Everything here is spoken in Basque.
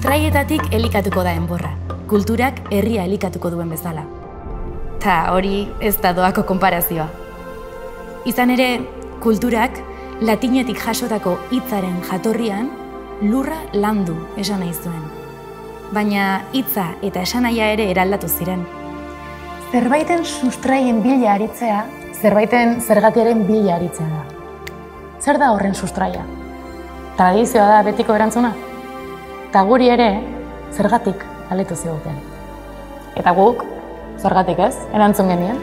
sustraietatik elikatuko da enborra, kulturak herria elikatuko duen bezala. Ta hori ez da doako konparazioa. Izan ere, kulturak latinetik jasotako hitzaren jatorrian lurra landu esan nahi zuen. Baina hitza eta esanahia ere eraldatu ziren. Zerbaiten sustraien bila aritzea, zerbaiten zergatiaren bila aritzea da. Zer da horren sustraia? Tradizioa da betiko erantzuna? Eta guri ere, zergatik aletu ziguten. Eta guk, zergatik ez, erantzun genien.